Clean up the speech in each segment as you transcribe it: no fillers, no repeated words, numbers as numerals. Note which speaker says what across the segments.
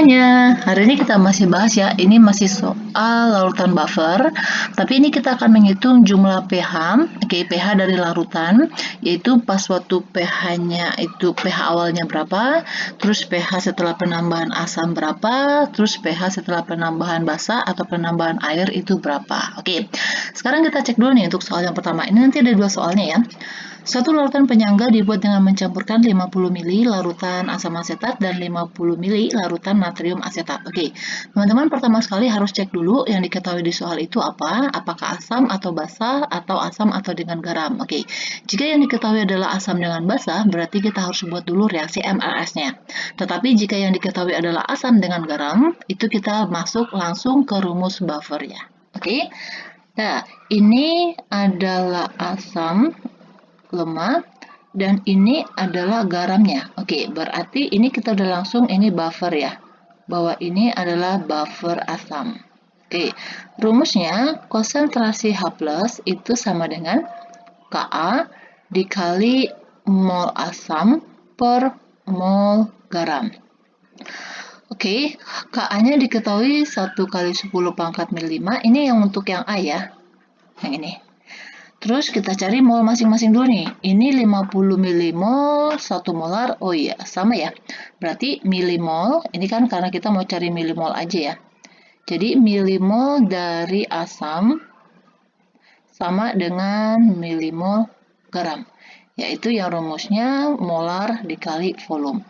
Speaker 1: semuanya, hari ini kita masih bahas ya, ini masih soal larutan buffer, tapi ini kita akan menghitung jumlah pH, pH dari larutan, yaitu pas waktu pH-nya itu pH awalnya berapa, terus pH setelah penambahan asam berapa, terus pH setelah penambahan basa atau penambahan air itu berapa. Oke, sekarang kita cek dulu nih untuk soal yang pertama, ini nanti ada dua soalnya ya. Satu larutan penyangga dibuat dengan mencampurkan 50 ml larutan asam asetat dan 50 ml larutan natrium asetat. Oke, teman-teman pertama sekali harus cek dulu yang diketahui di soal itu apa, apakah asam atau basa atau asam atau dengan garam. Oke, jika yang diketahui adalah asam dengan basa, berarti kita harus buat dulu reaksi MLS-nya. Tetapi jika yang diketahui adalah asam dengan garam, itu kita masuk langsung ke rumus buffer ya. Oke, nah ini adalah asam lemak dan ini adalah garamnya. Oke, berarti ini kita udah langsung ini buffer ya. Bahwa ini adalah buffer asam. Oke, rumusnya konsentrasi H+ itu sama dengan Ka dikali mol asam per mol garam. Oke, Ka-nya diketahui 1 kali 10 pangkat min 5. Ini yang untuk yang A ya. Yang ini. Terus kita cari mol masing-masing dulu nih. Ini 50 milimol 1 molar. Oh iya, sama ya. Berarti milimol, ini kan karena kita mau cari milimol aja ya. Jadi milimol dari asam sama dengan milimol garam. Yaitu yang rumusnya molar dikali volume.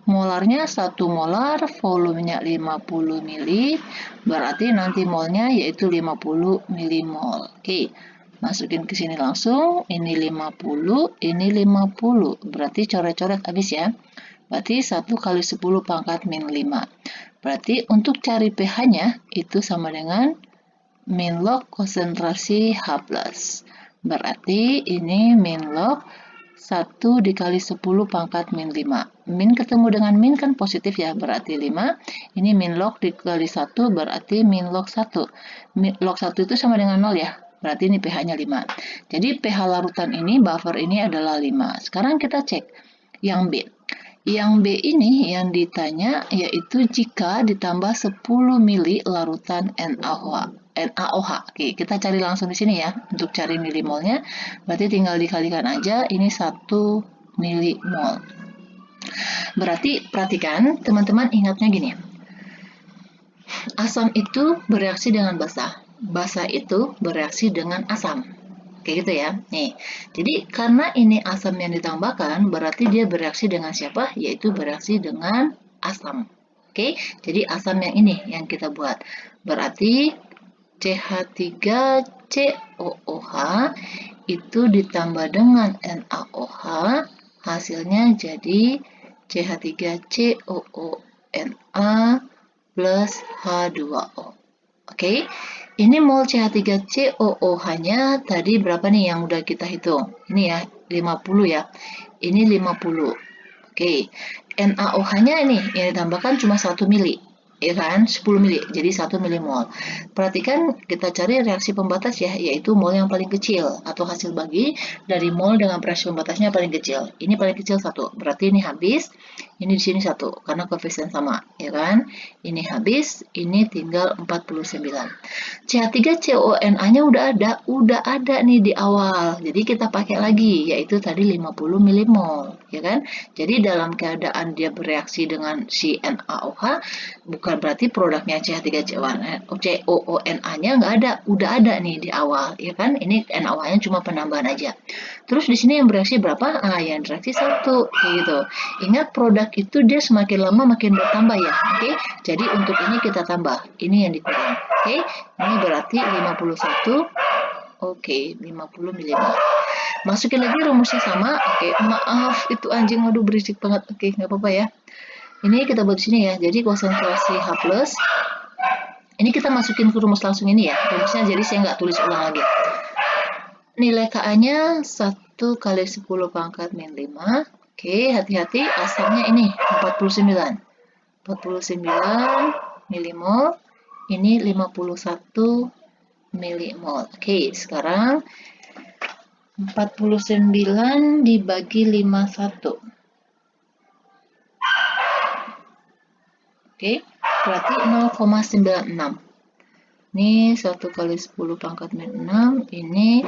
Speaker 1: Molarnya 1 molar, volumenya 50 mili, berarti nanti molnya yaitu 50 milimol. Oke. Masukin ke sini langsung, ini 50, ini 50. Berarti coret-coret habis ya. Berarti 1 kali 10 pangkat min 5. Berarti untuk cari pH-nya itu sama dengan min log konsentrasi H+. Berarti ini min log 1 dikali 10 pangkat min 5. Min ketemu dengan min kan positif ya, berarti 5. Ini min log dikali 1 berarti min log 1. Log 1 itu sama dengan 0 ya. Berarti ini pH-nya 5. Jadi pH larutan ini, buffer ini adalah 5. Sekarang kita cek yang B. Yang B ini yang ditanya yaitu jika ditambah 10 mili larutan NaOH. Oke, kita cari langsung di sini ya. Untuk cari milimolnya, berarti tinggal dikalikan aja. Ini 1 milimol. Berarti perhatikan, teman-teman ingatnya gini. Asam itu bereaksi dengan basa. Basa itu bereaksi dengan asam. Kayak gitu ya. Nih, jadi karena ini asam yang ditambahkan, berarti dia bereaksi dengan siapa? Yaitu bereaksi dengan asam. Oke, jadi asam yang ini yang kita buat. Berarti CH3COOH itu ditambah dengan NaOH, hasilnya jadi CH3COONa plus H2O. Oke, ini mol CH3COOH-nya tadi berapa nih yang udah kita hitung? Ini ya, 50 ya. Ini 50. Oke, NaOH-nya ini yang ditambahkan cuma 1 mili. Ya kan, 10 mili, jadi 1 milimol. Perhatikan kita cari reaksi pembatas ya, yaitu mol yang paling kecil atau hasil bagi dari mol dengan reaksi pembatasnya paling kecil. Ini paling kecil 1, berarti ini habis, ini di sini 1 karena koefisien sama, ya kan? Ini habis, ini tinggal 49. CH3CONA-nya udah ada nih di awal. Jadi kita pakai lagi, yaitu tadi 50 milimol, ya kan? Jadi dalam keadaan dia bereaksi dengan si NaOH, bukan berarti produknya CH3COONA-nya nggak ada, udah ada nih di awal, ya kan? Ini NaOH-nya cuma penambahan aja. Terus di sini yang bereaksi berapa? Yang bereaksi 1, gitu. Ingat produk itu dia semakin lama makin bertambah ya, oke? Jadi untuk ini kita tambah, ini yang dikurang, oke? Ini berarti 51, oke, 50 milimol. Masukin lagi rumusnya sama, oke? Maaf, itu anjing, aduh berisik banget, oke, nggak apa-apa ya. Ini kita buat di sini ya, jadi konsentrasi H+, ini kita masukin ke rumus langsung ini ya, rumusnya jadi saya nggak tulis ulang lagi. Nilai Ka-nya 1 kali 10 pangkat min 5, oke, hati-hati asamnya ini 49 milimol, ini 51 milimol. Oke, sekarang 49 dibagi 51. Oke, berarti 0,96. Ini 1 kali 10 pangkat min 6, ini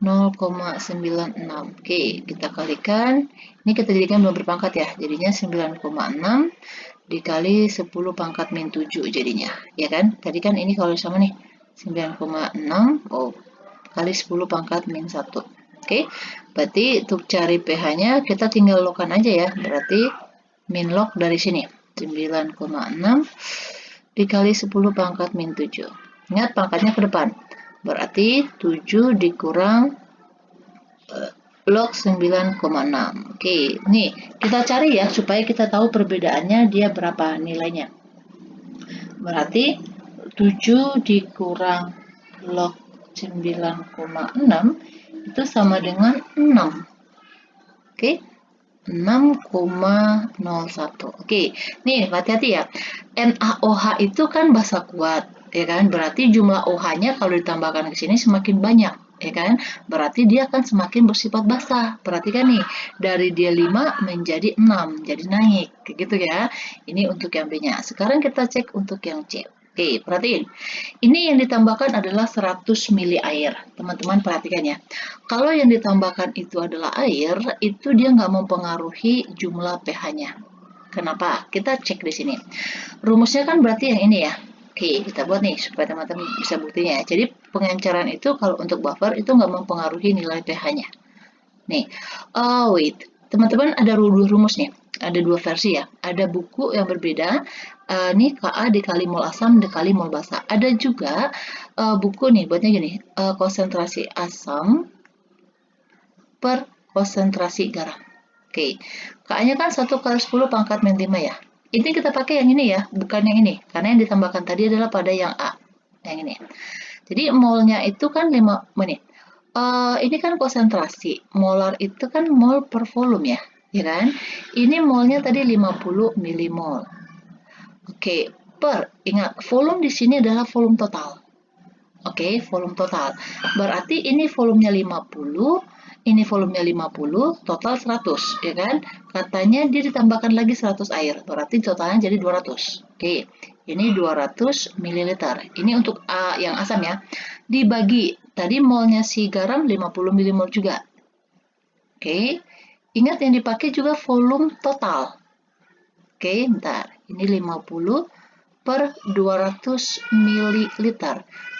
Speaker 1: 0,96. Oke, kita kalikan. Ini kita jadikan belum berpangkat ya, jadinya 9,6 dikali 10 pangkat min 7 jadinya. Ya kan? Tadi kan ini kalau sama nih, 9,6 kali 10 pangkat min 1. Oke, berarti untuk cari pH-nya kita tinggal logkan aja ya. Berarti min log dari sini, 9,6 dikali 10 pangkat min 7. Ingat pangkatnya ke depan. Berarti 7 dikurang log 9,6. Oke, nih kita cari ya supaya kita tahu perbedaannya dia berapa nilainya. Berarti 7 dikurang log 9,6 itu sama dengan 6. Oke, 6,01. Oke, nih hati-hati ya. NaOH itu kan basa kuat, ya kan? Berarti jumlah OH-nya kalau ditambahkan ke sini semakin banyak, ya kan? Berarti dia akan semakin bersifat basa. Perhatikan nih, dari dia 5 menjadi 6, jadi naik, kayak gitu ya. Ini untuk yang B-nya. Sekarang kita cek untuk yang C. Oke, perhatiin. Ini yang ditambahkan adalah 100 mili air. Teman-teman perhatikan ya. Kalau yang ditambahkan itu adalah air, itu dia nggak mempengaruhi jumlah pH-nya. Kenapa? Kita cek di sini. Rumusnya kan berarti yang ini ya. Oke, kita buat nih supaya teman-teman bisa buktinya ya. Jadi pengenceran itu kalau untuk buffer itu nggak mempengaruhi nilai pH-nya. Nih, wait. Teman-teman ada dua rumus nih. Ada dua versi ya. Ada buku yang berbeda. Nih Ka dikali mol asam dikali mol basa. Ada juga buku nih buatnya gini. Konsentrasi asam per konsentrasi garam. Oke. Ka-nya kan 1 kali 10 pangkat min 5 ya. Ini kita pakai yang ini ya, bukan yang ini. Karena yang ditambahkan tadi adalah pada yang A. Yang ini. Jadi molnya itu kan 5 menit. Ini kan konsentrasi. Molar itu kan mol per volume ya kan? Ini molnya tadi 50 milimol. Oke, ingat volume di sini adalah volume total. Oke, volume total. Berarti ini volumenya 50, ini volumenya 50, total 100, ya kan? Katanya dia ditambahkan lagi 100 air, berarti totalnya jadi 200. Oke, ini 200 ml. Ini untuk yang asam ya. Dibagi, tadi molnya si garam 50 milimol juga. Oke, ingat yang dipakai juga volume total. Oke, bentar. Ini 50 per 200 ml.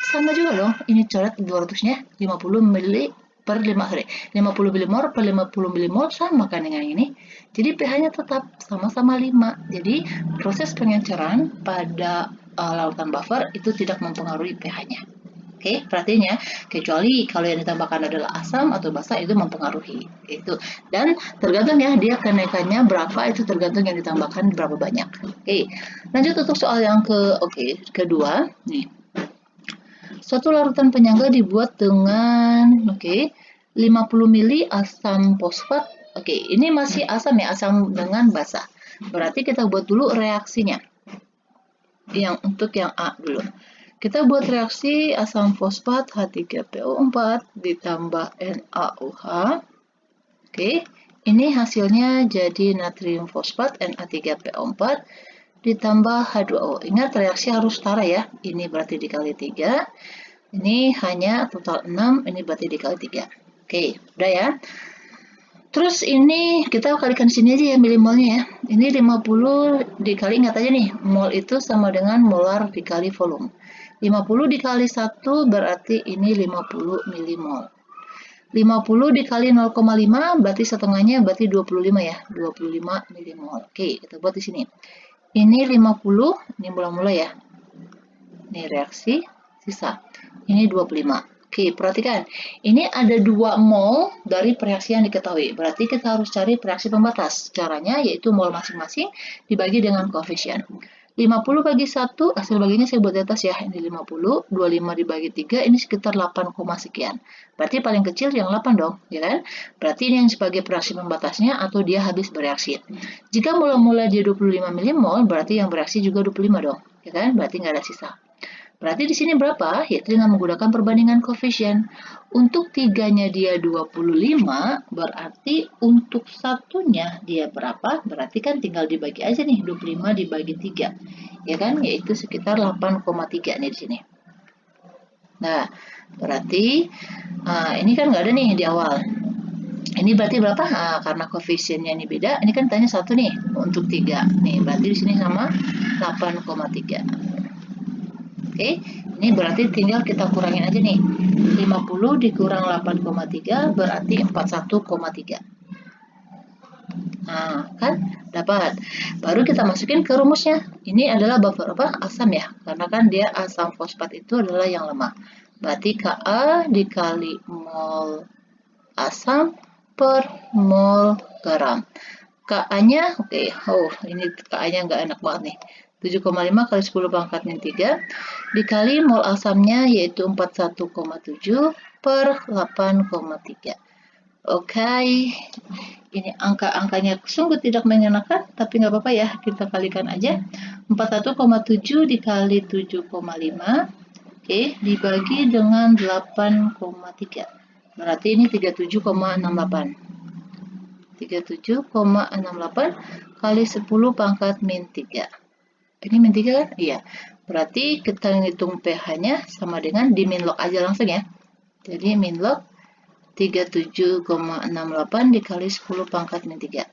Speaker 1: Sama juga dong, ini coret 200-nya 50 ml per 50 milimol per 50 milimol sama kan dengan ini. Jadi pH-nya tetap sama-sama 5. Jadi proses pengenceran pada larutan buffer itu tidak mempengaruhi pH-nya. Oke, perhatiin ya, kecuali kalau yang ditambahkan adalah asam atau basa itu mempengaruhi itu. Dan tergantung ya dia kenaikannya berapa, itu tergantung yang ditambahkan berapa banyak. Oke, lanjut untuk soal yang kedua nih. Suatu larutan penyangga dibuat dengan 50 ml asam fosfat. Oke, ini masih asam ya, asam dengan basa. Berarti kita buat dulu reaksinya. Yang untuk yang A dulu. Kita buat reaksi asam fosfat H3PO4 ditambah NaOH. Oke, ini hasilnya jadi natrium fosfat Na3PO4 ditambah H2O. Ingat reaksi harus setara ya. Ini berarti dikali 3. Ini hanya total 6, ini berarti dikali 3. Oke, udah ya. Terus ini kita kalikan sini aja ya milimolnya ya. Ini 50 dikali, ingat aja nih, mol itu sama dengan molar dikali volume. 50 dikali 1 berarti ini 50 milimol. 50 dikali 0,5 berarti setengahnya berarti 25 ya. 25 milimol. Oke, kita buat di sini. Ini 50, ini mula-mula ya. Ini reaksi, sisa. Ini 25. Oke, perhatikan. Ini ada 2 mol dari reaksi yang diketahui. Berarti kita harus cari reaksi pembatas. Caranya yaitu mol masing-masing dibagi dengan koefisien. 50 bagi 1, hasil baginya saya buat di atas ya. Ini 50, 25 dibagi 3, ini sekitar 8, sekian. Berarti paling kecil yang 8 dong, ya kan? Berarti ini yang sebagai reaksi pembatasnya atau dia habis bereaksi. Jika mula-mula dia 25 milimol, berarti yang bereaksi juga 25 dong, ya kan? Berarti nggak ada sisa. Berarti di sini berapa? Yaitu dengan menggunakan perbandingan koefisien. Untuk 3-nya dia 25, berarti untuk satunya dia berapa? Berarti kan tinggal dibagi aja nih, 25 dibagi 3. Ya kan? Yaitu sekitar 8,3 nih di sini. Nah, berarti ini kan nggak ada nih di awal. Ini berarti berapa? Karena koefisiennya ini beda, ini kan tanya 1 nih untuk 3. Nih, berarti di sini sama 8,3. Oke, ini berarti tinggal kita kurangin aja nih. 50 dikurang 8,3 berarti 41,3. Nah, kan dapat. Baru kita masukin ke rumusnya. Ini adalah buffer apa? Asam ya. Karena kan dia asam fosfat itu adalah yang lemah. Berarti Ka dikali mol asam per mol garam. Ka-nya, oke, ini Ka-nya nggak enak banget nih. 7,5 kali 10 pangkat min 3 dikali mol asamnya yaitu 41,7 per 8,3. Oke, ini angka-angkanya sungguh tidak mengenakan, tapi nggak apa-apa ya, kita kalikan aja. 41,7 dikali 7,5, oke, dibagi dengan 8,3. Berarti ini 37,68. 37,68 kali 10 pangkat min 3. Ini min 3 kan? Iya. Berarti kita ngitung pH-nya sama dengan di min log aja langsung ya. Jadi min log 37,68 dikali 10 pangkat min 3.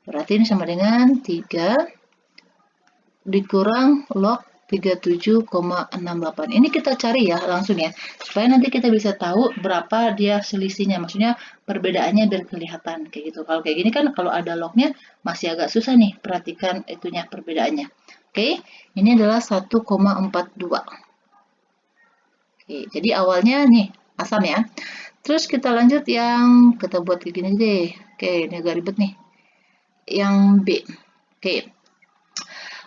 Speaker 1: Berarti ini sama dengan 3 dikurang log 37,68. Ini kita cari ya langsung ya, supaya nanti kita bisa tahu berapa dia selisihnya. Maksudnya perbedaannya biar kelihatan kayak gitu. Kalau kayak gini kan kalau ada lognya masih agak susah nih, perhatikan itunya perbedaannya. Oke, ini adalah 1,42. Oke, jadi awalnya nih asam ya. Terus kita lanjut yang kita buat kayak gini deh. Oke, ini agak ribet nih. Yang B. Oke.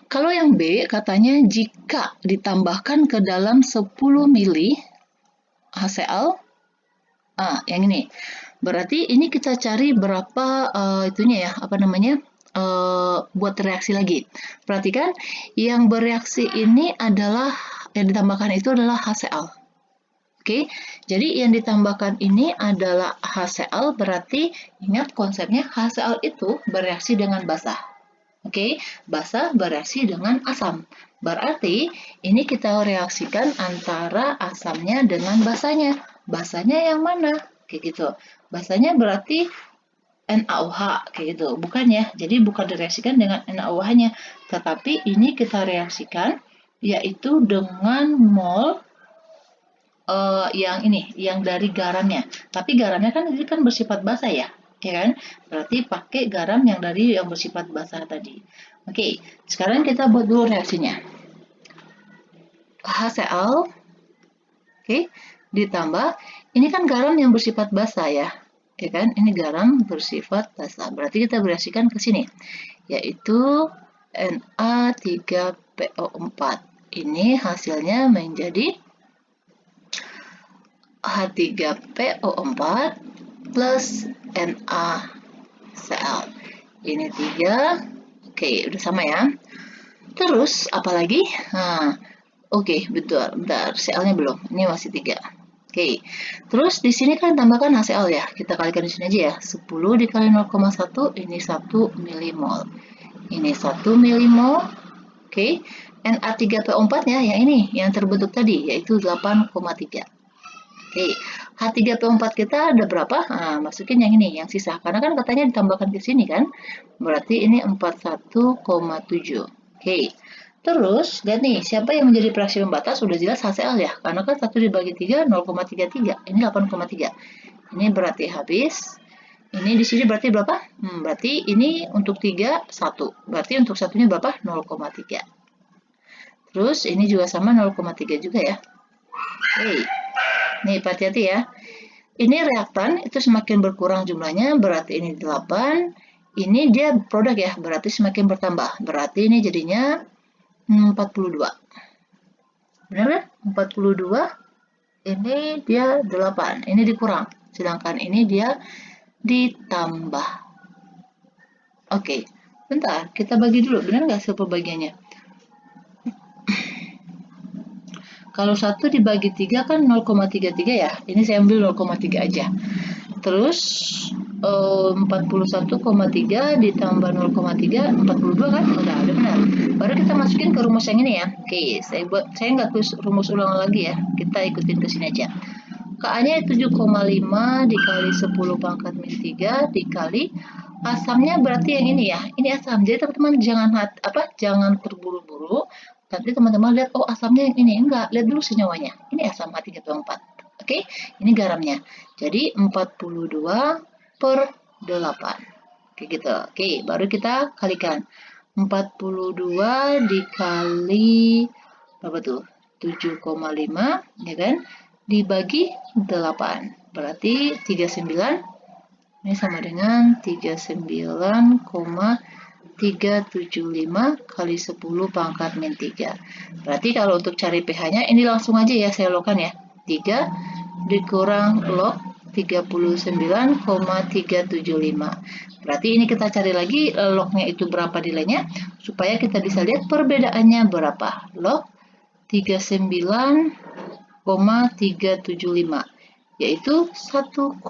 Speaker 1: Kalau yang B katanya jika ditambahkan ke dalam 10 mili HCl, yang ini. Berarti ini kita cari berapa itunya ya, apa namanya? Buat reaksi lagi. Perhatikan, yang bereaksi ini adalah yang ditambahkan itu adalah HCl. Oke, jadi yang ditambahkan ini adalah HCl, berarti ingat konsepnya HCl itu bereaksi dengan basah. Oke, basah bereaksi dengan asam. Berarti ini kita reaksikan antara asamnya dengan basahnya. Basahnya yang mana? Kayak gitu. Basahnya berarti NaOH kayak gitu, bukan ya? Jadi bukan direaksikan dengan NaOH-nya, tetapi ini kita reaksikan yaitu dengan mol yang ini, yang dari garamnya. Tapi garamnya kan ini kan bersifat basah ya kan? Berarti pakai garam yang dari yang bersifat basah tadi. Oke, sekarang kita buat dulu reaksinya. HCl, oke, ditambah, ini kan garam yang bersifat basah ya kan? Ini garam bersifat basah. Berarti kita bereaksikan ke sini, yaitu Na3PO4. Ini hasilnya menjadi H3PO4 plus NaCl. Ini 3. Oke, udah sama ya. Terus, apalagi? Oke, betul. Bentar, Cl-nya belum. Ini masih 3. Oke. Terus, di sini kan tambahkan HCl ya. Kita kalikan di sini aja ya. 10 dikali 0,1, ini 1 milimol. Ini 1 milimol. Oke. Na3PO4-nya yang ini, yang terbentuk tadi, yaitu 8,3. Oke, H3PO4 kita ada berapa? Masukin yang ini, yang sisa. Karena kan katanya ditambahkan ke sini kan. Berarti ini 41,7. Oke. Terus, lihat nih, siapa yang menjadi reaksi pembatas? Sudah jelas HCl ya. Karena kan 1 dibagi 3, 0,33. Ini 8,3. Ini berarti habis. Ini di sini berarti berapa? Berarti ini untuk 3, 1. Berarti untuk satunya berapa? 0,3. Terus, ini juga sama 0,3 juga ya. Oke. Nih, hati-hati ya. Ini reaktan itu semakin berkurang jumlahnya, berarti ini 8. Ini dia produk ya, berarti semakin bertambah. Berarti ini jadinya 42. Benar kan? 42. Ini dia 8. Ini dikurang. Sedangkan ini dia ditambah. Oke. Bentar, kita bagi dulu. Benar nggak hasil pembagiannya? Kalau 1 dibagi 3 kan 0,33 ya. Ini saya ambil 0,3 aja. Terus 41,3 ditambah 0,3, 42 kan? Udah benar. Baru kita masukin ke rumus yang ini ya. Oke, saya nggak tulis rumus ulang lagi ya. Kita ikutin ke sini aja. KA-nya 7,5 dikali 10 pangkat min 3 dikali asamnya berarti yang ini ya. Ini asam. Jadi teman-teman jangan terburu-buru. Nanti teman-teman lihat oh asamnya yang ini. Enggak, lihat dulu senyawanya. Ini asam H3PO4. Oke, ini garamnya. Jadi 42 per 8. Oke gitu. Oke, baru kita kalikan. 42 dikali berapa tuh? 7,5 ya kan? Dibagi 8. Berarti 39 ini sama dengan 39,375 kali 10 pangkat min 3. Berarti kalau untuk cari pH-nya ini langsung aja ya saya logkan ya. 3 dikurang log 39,375. Berarti ini kita cari lagi lognya itu berapa nilainya supaya kita bisa lihat perbedaannya berapa. Log 39,375 yaitu 1,4.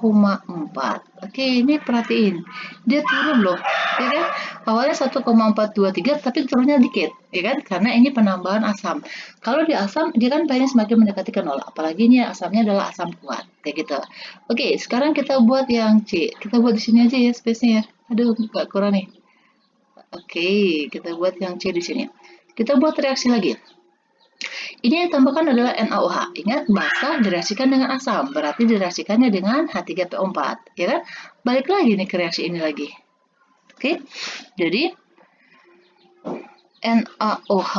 Speaker 1: Oke, ini perhatiin. Dia turun loh. Ya kan? Awalnya 1,423 tapi turunnya dikit, ya kan? Karena ini penambahan asam. Kalau di asam dia kan pH-nya semakin mendekati ke 0, apalagi ini asamnya adalah asam kuat, kayak gitu. Oke, sekarang kita buat yang C. Kita buat di sini aja ya space-nya ya. Aduh, nggak kurang nih. Oke, kita buat yang C di sini. Kita buat reaksi lagi. Ini yang tambahkan adalah NaOH. Ingat, basa direaksikan dengan asam, berarti direaksikannya dengan H3PO4. Ya kan? Balik lagi nih ke reaksi ini lagi. Oke, jadi NaOH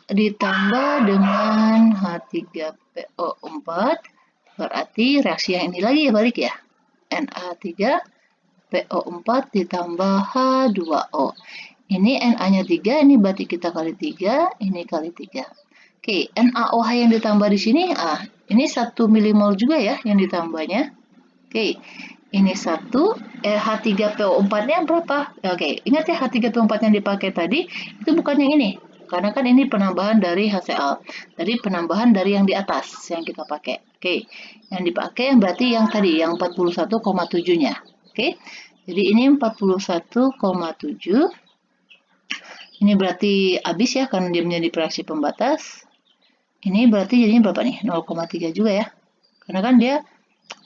Speaker 1: ditambah dengan H3PO4, berarti reaksi yang ini lagi ya balik ya. Na3PO4 ditambah H2O. Ini Na-nya 3, ini berarti kita kali 3, ini kali 3. Oke, NaOH yang ditambah di sini, ini 1 milimol juga ya yang ditambahnya. Oke, ini 1, H3PO4-nya berapa? Oke, ingat ya H3PO4 yang dipakai tadi, itu bukan yang ini. Karena kan ini penambahan dari HCl. Tadi penambahan dari yang di atas yang kita pakai. Oke, yang dipakai yang berarti yang tadi, yang 41,7-nya. Oke, jadi ini 41,7. Ini berarti habis ya, karena dia menjadi reaksi pembatas. Ini berarti jadinya berapa nih? 0,3 juga ya. Karena kan dia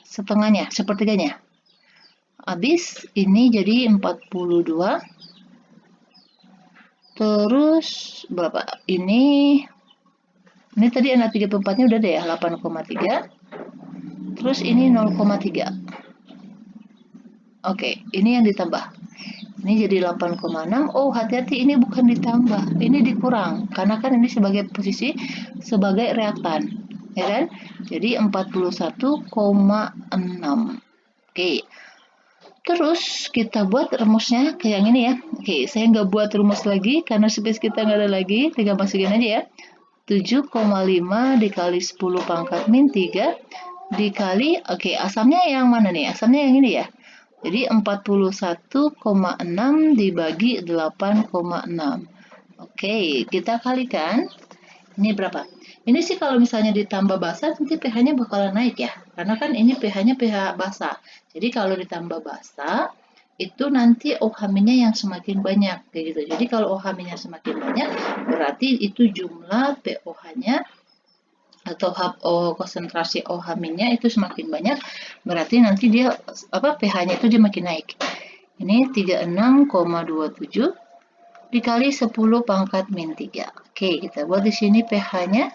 Speaker 1: setengahnya, sepertiganya. Habis, ini jadi 42. Terus, berapa? Ini tadi Na3PO4-nya udah deh ya, 8,3. Terus ini 0,3. Oke, ini yang ditambah. Ini jadi 8,6. Oh, hati-hati ini bukan ditambah. Ini dikurang. Karena kan ini sebagai posisi sebagai reaktan. Ya kan? Jadi 41,6. Oke. Terus kita buat rumusnya kayak yang ini ya. Oke, saya nggak buat rumus lagi karena space kita nggak ada lagi. Tinggal masukin aja ya. 7,5 dikali 10 pangkat min 3 dikali, oke, asamnya yang mana nih? Asamnya yang ini ya. Jadi 41,6 dibagi 8,6. Oke, kita kalikan. Ini berapa? Ini sih kalau misalnya ditambah basa nanti pH-nya bakalan naik ya. Karena kan ini pH-nya pH basa. Jadi kalau ditambah basa itu nanti OH-nya yang semakin banyak kayak gitu. Jadi kalau OH-nya semakin banyak berarti itu jumlah POH-nya atau konsentrasi OH-nya itu semakin banyak, berarti nanti dia pH-nya itu dia makin naik. Ini 36,27 dikali 10 pangkat min 3. Oke, kita buat di sini pH-nya.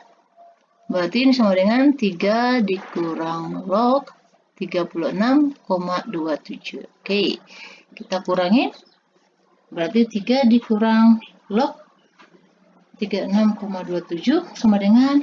Speaker 1: Berarti ini sama dengan 3 dikurang log 36,27. Oke, kita kurangin. Berarti 3 dikurang log 36,27 sama dengan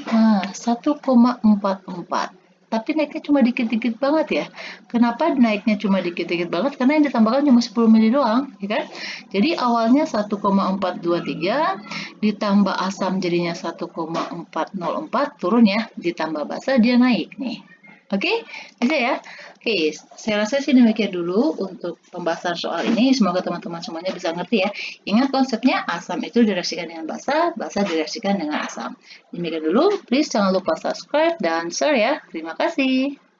Speaker 1: 1,44. Tapi naiknya cuma dikit-dikit banget ya. Kenapa naiknya cuma dikit-dikit banget? Karena yang ditambahkan cuma 10 mili doang, ya kan? Jadi awalnya 1,423 ditambah asam jadinya 1,404 turun ya, ditambah basa dia naik nih. Oke, bisa ya? Oke, saya rasa sih demikian dulu untuk pembahasan soal ini. Semoga teman-teman semuanya bisa ngerti ya. Ingat konsepnya, asam itu direaksikan dengan basa, basa direaksikan dengan asam. Demikian dulu, please jangan lupa subscribe dan share ya. Terima kasih.